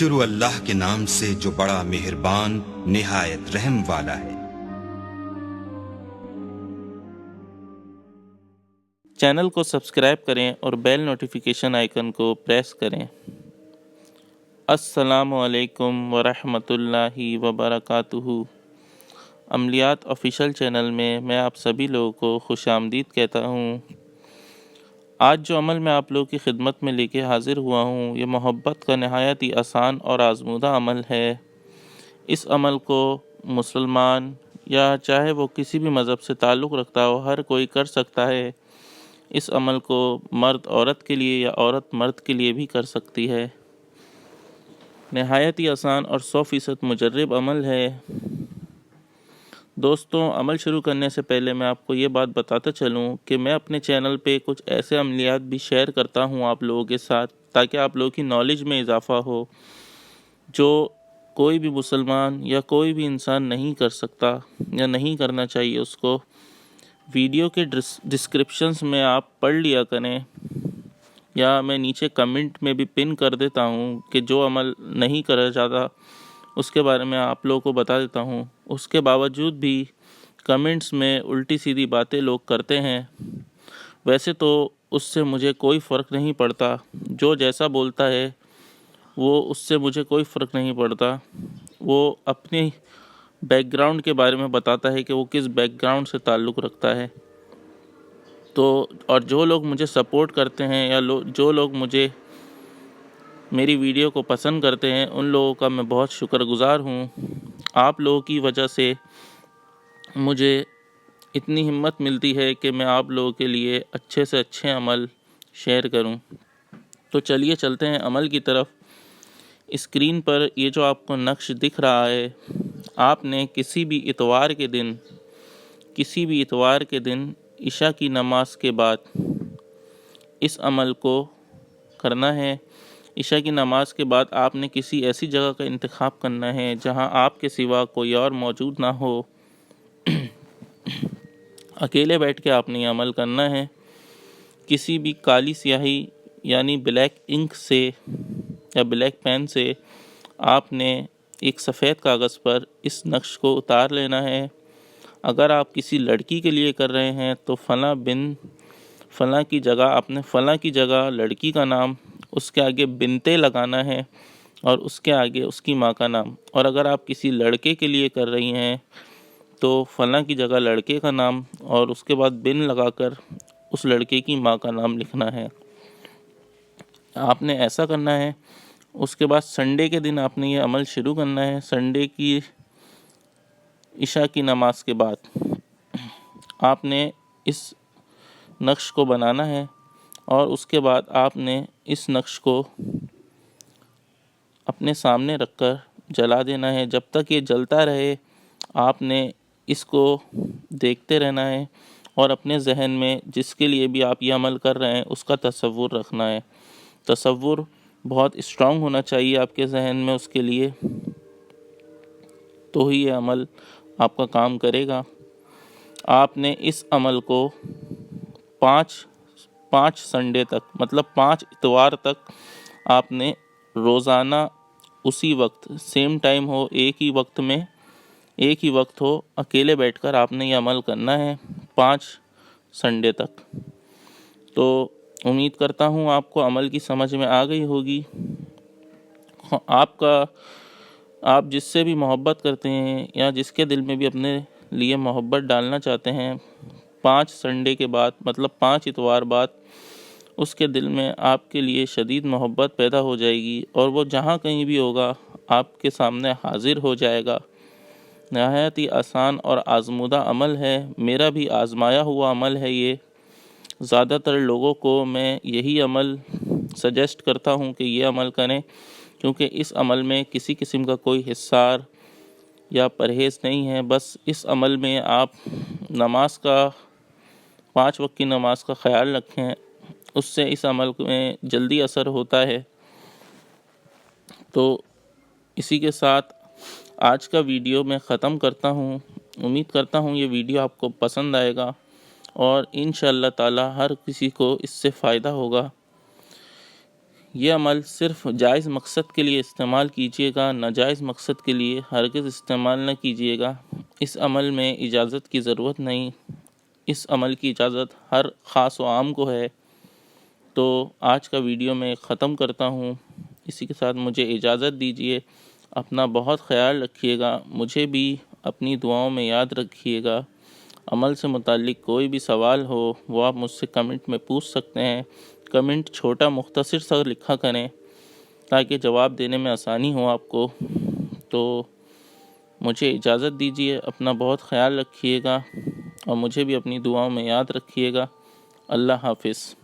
شروع اللہ کے نام سے جو بڑا مہربان نہایت رحم والا ہے۔ چینل کو سبسکرائب کریں اور بیل نوٹیفیکیشن آئیکن کو پریس کریں۔ السلام علیکم ورحمۃ اللہ وبرکاتہ۔ عملیات آفیشیل چینل میں آپ سبھی لوگوں کو خوش آمدید کہتا ہوں۔ آج جو عمل میں آپ لوگوں کی خدمت میں لے کے حاضر ہوا ہوں، یہ محبت کا نہایت ہی آسان اور آزمودہ عمل ہے۔ اس عمل کو مسلمان یا چاہے وہ کسی بھی مذہب سے تعلق رکھتا ہو، ہر کوئی کر سکتا ہے۔ اس عمل کو مرد عورت کے لیے یا عورت مرد کے لیے بھی کر سکتی ہے۔ نہایت ہی آسان اور 100% مجرب عمل ہے۔ دوستوں، عمل شروع کرنے سے پہلے میں آپ کو یہ بات بتاتا چلوں کہ میں اپنے چینل پہ کچھ ایسے عملیات بھی شیئر کرتا ہوں آپ لوگوں کے ساتھ، تاکہ آپ لوگوں کی نالج میں اضافہ ہو، جو کوئی بھی مسلمان یا کوئی بھی انسان نہیں کر سکتا یا نہیں کرنا چاہیے اس کو۔ ویڈیو کے ڈسکرپشنز میں آپ پڑھ لیا کریں، یا میں نیچے کمنٹ میں بھی پن کر دیتا ہوں کہ جو عمل نہیں کرا جاتا اس کے بارے میں آپ لوگوں کو بتا دیتا ہوں۔ اس کے باوجود بھی کمنٹس میں الٹی سیدھی باتیں لوگ کرتے ہیں۔ ویسے تو اس سے مجھے کوئی فرق نہیں پڑتا، جو جیسا بولتا ہے وہ اس سے مجھے کوئی فرق نہیں پڑتا۔ وہ اپنی بیک گراؤنڈ کے بارے میں بتاتا ہے کہ وہ کس بیک گراؤنڈ سے تعلق رکھتا ہے۔ تو اور جو لوگ مجھے سپورٹ کرتے ہیں یا جو لوگ مجھے میری ویڈیو کو پسند کرتے ہیں، ان لوگوں کا میں بہت شکر گزار ہوں۔ آپ لوگوں کی وجہ سے مجھے اتنی ہمت ملتی ہے کہ میں آپ لوگوں کے لیے اچھے سے اچھے عمل شیئر کروں۔ تو چلیے چلتے ہیں عمل کی طرف۔ اسکرین پر یہ جو آپ کو نقش دکھ رہا ہے، آپ نے کسی بھی اتوار کے دن عشاء کی نماز کے بعد اس عمل کو کرنا ہے۔ عشاء کی نماز کے بعد آپ نے کسی ایسی جگہ کا انتخاب کرنا ہے جہاں آپ کے سوا کوئی اور موجود نہ ہو۔ اکیلے بیٹھ کے آپ نے یہ عمل کرنا ہے۔ کسی بھی کالی سیاہی یعنی بلیک انک سے یا بلیک پین سے آپ نے ایک سفید کاغذ پر اس نقش کو اتار لینا ہے۔ اگر آپ کسی لڑکی کے لیے کر رہے ہیں تو فلاں بن فلاں کی جگہ آپ نے فلاں کی جگہ لڑکی کا نام، اس کے آگے بنتے لگانا ہے اور اس کے آگے اس کی ماں کا نام۔ اور اگر آپ کسی لڑکے کے لیے کر رہی ہیں تو فلاں کی جگہ لڑکے کا نام اور اس کے بعد بن لگا کر اس لڑکے کی ماں کا نام لکھنا ہے۔ آپ نے ایسا کرنا ہے۔ اس کے بعد سنڈے کے دن آپ نے یہ عمل شروع کرنا ہے۔ سنڈے کی عشاء کی نماز کے بعد آپ نے اس نقش کو بنانا ہے، اور اس کے بعد آپ نے اس نقش کو اپنے سامنے رکھ کر جلا دینا ہے۔ جب تک یہ جلتا رہے آپ نے اس کو دیکھتے رہنا ہے، اور اپنے ذہن میں جس کے لیے بھی آپ یہ عمل کر رہے ہیں اس کا تصور رکھنا ہے۔ تصور بہت اسٹرانگ ہونا چاہیے آپ کے ذہن میں، اس کے لیے تو ہی یہ عمل آپ کا کام کرے گا۔ آپ نے اس عمل کو پانچ سنڈے تک، مطلب 5 اتوار تک آپ نے روزانہ اسی وقت سیم ٹائم ہو، ایک ہی وقت ہو، اکیلے بیٹھ کر آپ نے یہ عمل کرنا ہے 5 سنڈے تک۔ تو امید کرتا ہوں آپ کو عمل کی سمجھ میں آ گئی ہوگی۔ آپ جس سے بھی محبت کرتے ہیں یا جس کے دل میں بھی اپنے لیے محبت ڈالنا چاہتے ہیں، 5 سنڈے کے بعد مطلب 5 اتوار بعد اس کے دل میں آپ کے لیے شدید محبت پیدا ہو جائے گی، اور وہ جہاں کہیں بھی ہوگا آپ کے سامنے حاضر ہو جائے گا۔ نہایت ہی آسان اور آزمودہ عمل ہے، میرا بھی آزمایا ہوا عمل ہے یہ۔ زیادہ تر لوگوں کو میں یہی عمل سجیسٹ کرتا ہوں کہ یہ عمل کریں، کیونکہ اس عمل میں کسی قسم کا کوئی حصار یا پرہیز نہیں ہے۔ بس اس عمل میں آپ نماز کا 5 وقت کی نماز کا خیال رکھیں، اس سے اس عمل میں جلدی اثر ہوتا ہے۔ تو اسی کے ساتھ آج کا ویڈیو میں ختم کرتا ہوں۔ امید کرتا ہوں یہ ویڈیو آپ کو پسند آئے گا، اور انشاءاللہ تعالی ہر کسی کو اس سے فائدہ ہوگا۔ یہ عمل صرف جائز مقصد کے لیے استعمال کیجیے گا، ناجائز مقصد کے لیے ہرگز استعمال نہ کیجیے گا۔ اس عمل میں اجازت کی ضرورت نہیں، اس عمل کی اجازت ہر خاص و عام کو ہے۔ تو آج کا ویڈیو میں ختم کرتا ہوں، اسی کے ساتھ مجھے اجازت دیجیے۔ اپنا بہت خیال رکھیے گا، مجھے بھی اپنی دعاؤں میں یاد رکھیے گا۔ عمل سے متعلق کوئی بھی سوال ہو وہ آپ مجھ سے کمنٹ میں پوچھ سکتے ہیں۔ کمنٹ چھوٹا مختصر سا لکھا کریں تاکہ جواب دینے میں آسانی ہو آپ کو۔ تو مجھے اجازت دیجیے، اپنا بہت خیال رکھیے گا اور مجھے بھی اپنی دعاؤں میں یاد رکھیے گا۔ اللہ حافظ۔